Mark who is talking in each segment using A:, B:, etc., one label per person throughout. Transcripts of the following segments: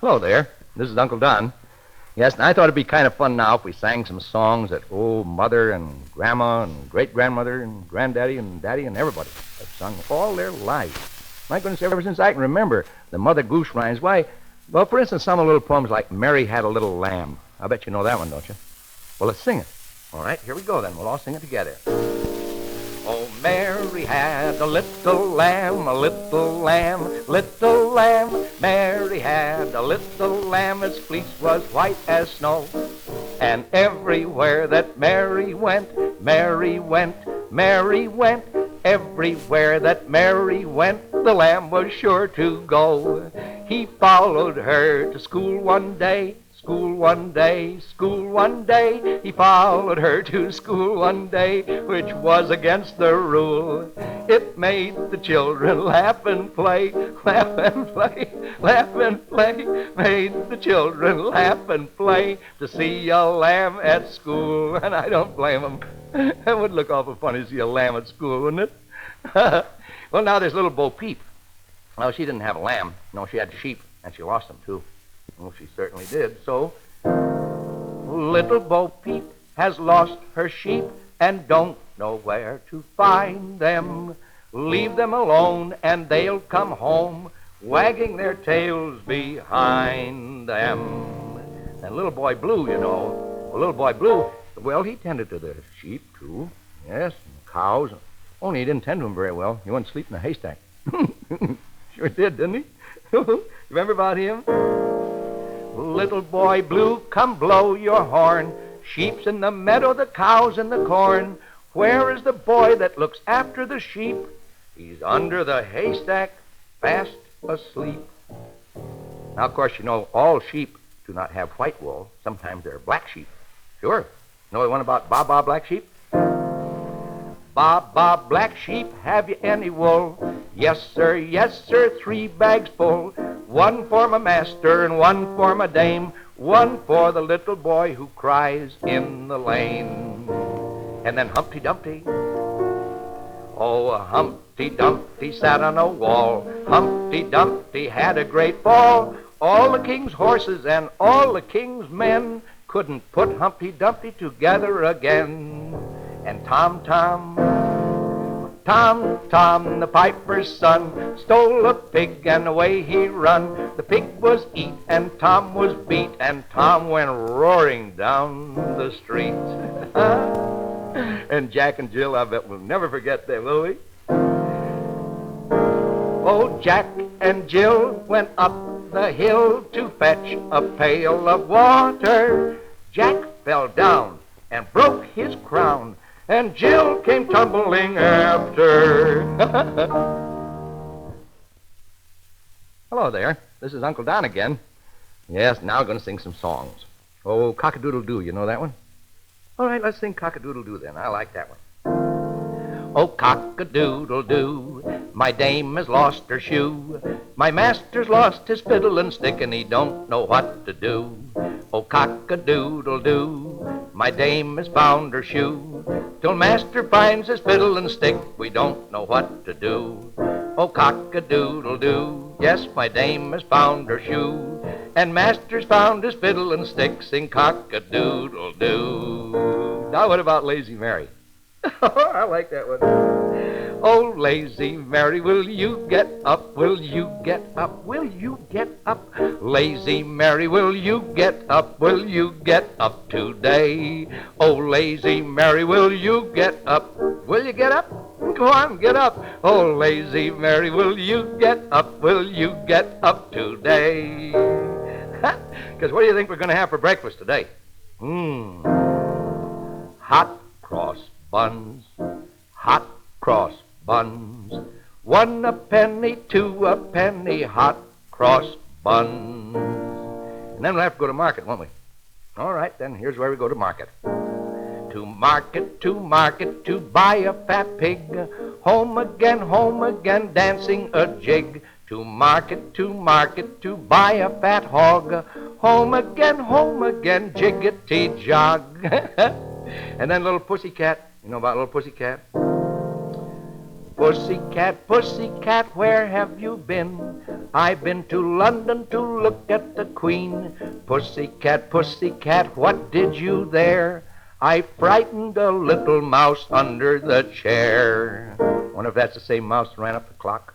A: Hello there. This is Uncle Don. Yes, and I thought it'd be kind of fun now if we sang some songs that old Mother and Grandma and great-grandmother and Granddaddy and Daddy and everybody have sung all their lives. My goodness, ever since I can remember, the Mother Goose rhymes. Why, well, for instance, some of the little poems like Mary Had a Little Lamb. I bet you know that one, don't you? Well, let's sing it. All right, here we go then. We'll all sing it together. Oh, Mary had a little lamb, a little lamb, little lamb. Mary had a little lamb, its fleece was white as snow. And everywhere that Mary went, Mary went, Mary went. Everywhere that Mary went, the lamb was sure to go. He followed her to school one day, school one day, school one day. He followed her to school one day, which was against the rule. It made the children laugh and play, laugh and play, laugh and play. Made the children laugh and play to see a lamb at school. And I don't blame them. It would look awful funny to see a lamb at school, wouldn't it? Well, now there's little Bo-Peep. Well, she didn't have a lamb. No, she had sheep, and she lost them, too. Well, she certainly did. So, little Bo-Peep has lost her sheep and don't know where to find them. Leave them alone, and they'll come home, wagging their tails behind them. And little boy Blue, you know, well, little boy Blue, well, he tended to the sheep, too. Yes, and cows. Only he didn't tend to them very well. He went to sleep in a haystack. Sure did, didn't he? Remember about him? Little boy Blue, come blow your horn. Sheep's in the meadow, the cows in the corn. Where is the boy that looks after the sheep? He's under the haystack, fast asleep. Now, of course, you know, all sheep do not have white wool. Sometimes they're black sheep. Sure. Know the one about Baa Baa Black Sheep? Baa Baa Black Sheep, have you any wool? Yes, sir, 3 bags full. 1 for my master and 1 for my dame. 1 for the little boy who cries in the lane. And then Humpty Dumpty. Oh, Humpty Dumpty sat on a wall. Humpty Dumpty had a great fall. All the king's horses and all the king's men couldn't put Humpty Dumpty together again. And Tom, the piper's son, stole a pig and away he run. The pig was eat and Tom was beat, and Tom went roaring down the street. And Jack and Jill, I bet we'll never forget them, will we? Oh, Jack and Jill went up the hill to fetch a pail of water. Jack fell down and broke his crown, and Jill came tumbling after. Hello there. This is Uncle Don again. Yes, now I'm going to sing some songs. Oh, Cockadoodledoo, you know that one? All right, let's sing Cockadoodledoo then. I like that one. Oh, cock-a-doodle-doo, my dame has lost her shoe. My master's lost his fiddle and stick, and he don't know what to do. Oh, cock-a-doodle-doo, my dame has found her shoe. Till master finds his fiddle and stick, we don't know what to do. Oh, cock-a-doodle-doo, yes, my dame has found her shoe. And master's found his fiddle and stick, sing cock-a-doodle-doo. Now what about Lazy Mary? I like that one. Oh, Lazy Mary, will you get up? Will you get up? Will you get up? Lazy Mary, will you get up? Will you get up today? Oh, Lazy Mary, will you get up? Will you get up? Go on, get up. Oh, Lazy Mary, will you get up? Will you get up today? Because what do you think we're going to have for breakfast today? Hot cross buns, hot cross buns. 1 a penny, 2 a penny, hot cross buns. And then we'll have to go to market, won't we? All right, then here's where we go to market. To market, to buy a fat pig. Home again, dancing a jig. To market, to buy a fat hog. Home again, jiggity jog. And then little pussycat. You know about little pussycat? Pussycat, pussycat, where have you been? I've been to London to look at the Queen. Pussycat, pussycat, what did you there? I frightened a little mouse under the chair. Wonder if that's the same mouse that ran up the clock.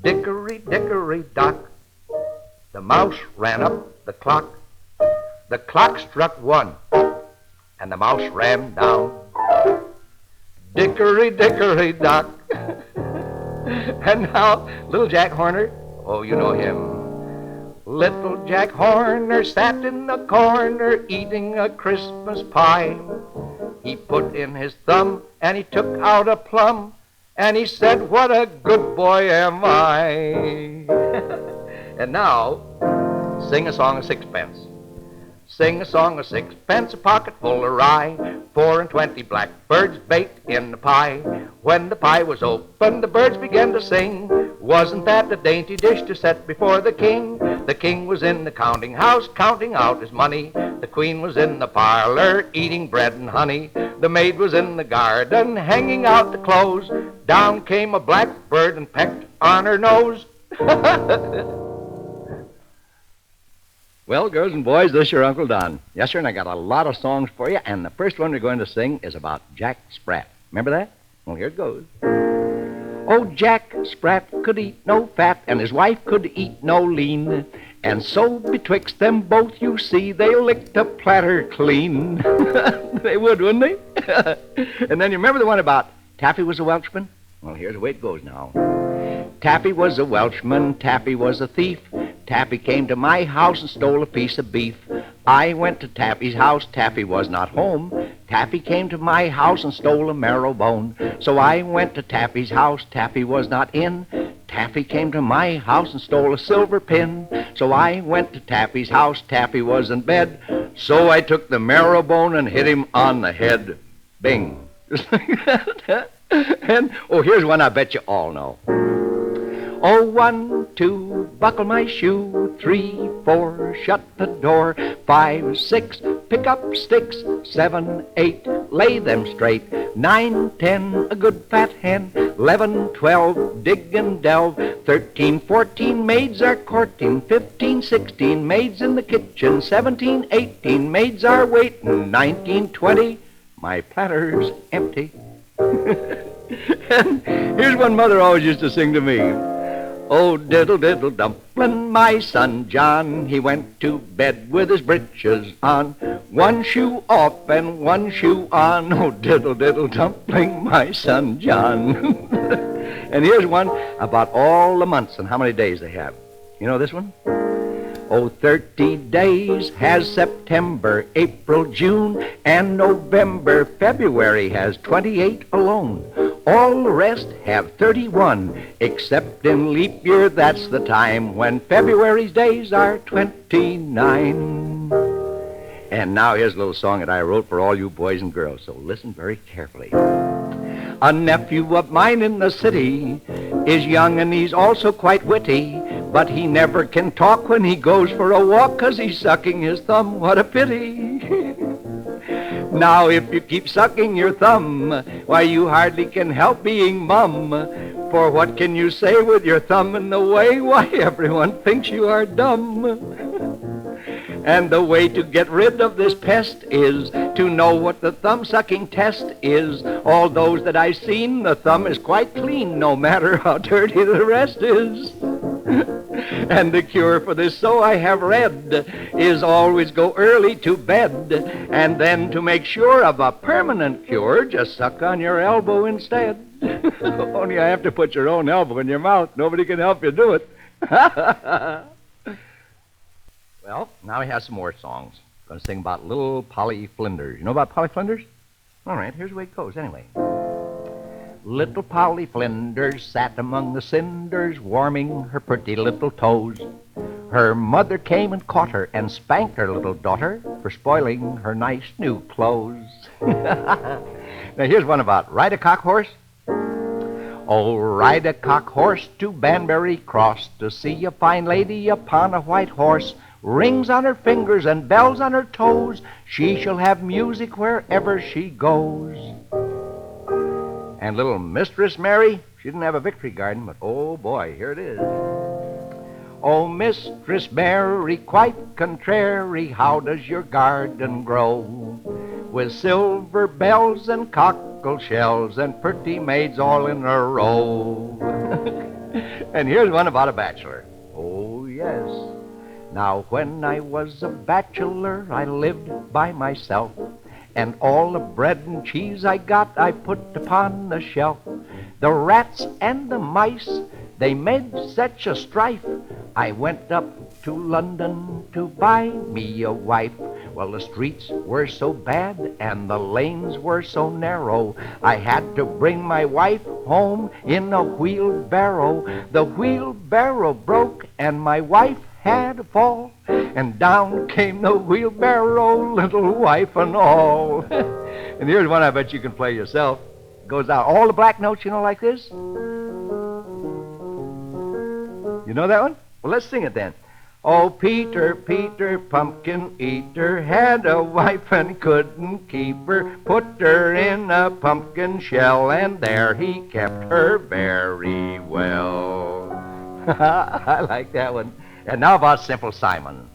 A: Dickory, dickory, dock. The mouse ran up the clock. The clock struck 1, and the mouse ran down. Dickory, dickory, dock. And now, little Jack Horner, oh, you know him. Little Jack Horner sat in the corner eating a Christmas pie. He put in his thumb and he took out a plum and he said, what a good boy am I. And now, sing a song of sixpence. Sing a song of sixpence, a pocket full of rye, 4 and 20 blackbirds baked in the pie. When the pie was opened, the birds began to sing. Wasn't that a dainty dish to set before the king? The king was in the counting house, counting out his money. The queen was in the parlor, eating bread and honey. The maid was in the garden, hanging out the clothes. Down came a blackbird and pecked on her nose. Well, girls and boys, this is your Uncle Don. Yes, sir, and I got a lot of songs for you, and the first one we're going to sing is about Jack Sprat. Remember that? Well, here it goes. Oh, Jack Sprat could eat no fat, and his wife could eat no lean. And so betwixt them both, you see, they licked the platter clean. They would, wouldn't they? And then you remember the one about Taffy was a Welshman? Well, here's the way it goes now. Taffy was a Welshman, Taffy was a thief. Taffy came to my house and stole a piece of beef. I went to Taffy's house, Taffy was not home. Taffy came to my house and stole a marrow bone. So I went to Taffy's house, Taffy was not in. Taffy came to my house and stole a silver pin. So I went to Taffy's house, Taffy was in bed. So I took the marrow bone and hit him on the head. Bing. Just like that. And, oh, here's one I bet you all know. Oh, 1, 2, buckle my shoe. 3, 4, shut the door. 5, 6, pick up sticks. 7, 8, lay them straight. 9, 10, a good fat hen. 11, 12, dig and delve. 13, 14, maids are courting. 15, 16, maids in the kitchen. 17, 18, maids are waiting. 19, 20, my platter's empty. And here's one Mother always used to sing to me. Oh, diddle, diddle, dumpling, my son John, he went to bed with his breeches on, 1 shoe off and 1 shoe on. Oh, diddle, diddle, dumpling, my son John. And here's one about all the months and how many days they have. You know this one? Oh, 30 days has September, April, June, and November. February has 28 alone. All the rest have 31, except in leap year, that's the time when February's days are 29. And now here's a little song that I wrote for all you boys and girls, so listen very carefully. A nephew of mine in the city is young and he's also quite witty, but he never can talk when he goes for a walk 'cause he's sucking his thumb. What a pity. Now if you keep sucking your thumb, why you hardly can help being mum. For what can you say with your thumb in the way? Why everyone thinks you are dumb. And the way to get rid of this pest is to know what the thumb-sucking test is. All those that I've seen, the thumb is quite clean, no matter how dirty the rest is. And the cure for this, so I have read, is always go early to bed. And then to make sure of a permanent cure, just suck on your elbow instead. Only I have to put your own elbow in your mouth. Nobody can help you do it. Well, now we have some more songs. I'm going to sing about little Polly Flinders. You know about Polly Flinders? All right, here's the way it goes anyway. Little Polly Flinders sat among the cinders, warming her pretty little toes. Her mother came and caught her and spanked her little daughter for spoiling her nice new clothes. Now here's one about ride a cock horse. Oh, ride a cock horse to Banbury Cross to see a fine lady upon a white horse. Rings on her fingers and bells on her toes. She shall have music wherever she goes. And little Mistress Mary, she didn't have a victory garden, but oh boy, here it is. Oh, Mistress Mary, quite contrary, how does your garden grow? With silver bells and cockle shells and pretty maids all in a row. And here's one about a bachelor. Oh, yes. Now, when I was a bachelor, I lived by myself, and all the bread and cheese I got, I put upon the shelf. The rats and the mice, they made such a strife, I went up to London to buy me a wife. Well, the streets were so bad and the lanes were so narrow, I had to bring my wife home in a wheelbarrow. The wheelbarrow broke and my wife had a fall, and down came the wheelbarrow, little wife and all. And here's one I bet you can play yourself. It goes out all the black notes, you know, like this. You know that one? Well, let's sing it then. Oh, Peter, Peter, pumpkin eater, had a wife and couldn't keep her, put her in a pumpkin shell, and there he kept her very well. I like that one. And now about Simple Simon.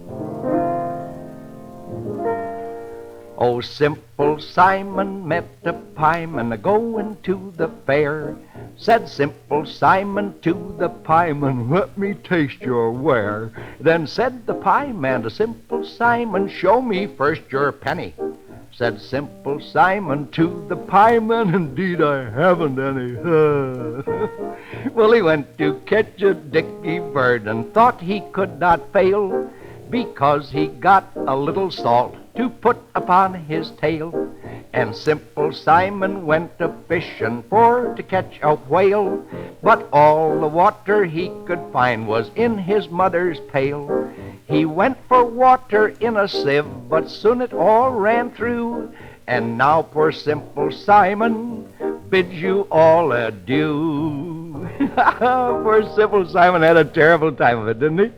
A: Oh, Simple Simon met a pieman a-going to the fair. Said Simple Simon to the pieman, let me taste your ware. Then said the pieman to Simple Simon, show me first your penny. Said Simple Simon to the pieman, indeed I haven't any. Well, he went to catch a dicky bird and thought he could not fail, because he got a little salt to put upon his tail. And Simple Simon went a-fishing for to catch a whale, but all the water he could find was in his mother's pail. He went for water in a sieve, but soon it all ran through, and now poor Simple Simon bids you all adieu. Poor Simple Simon had a terrible time of it, didn't he?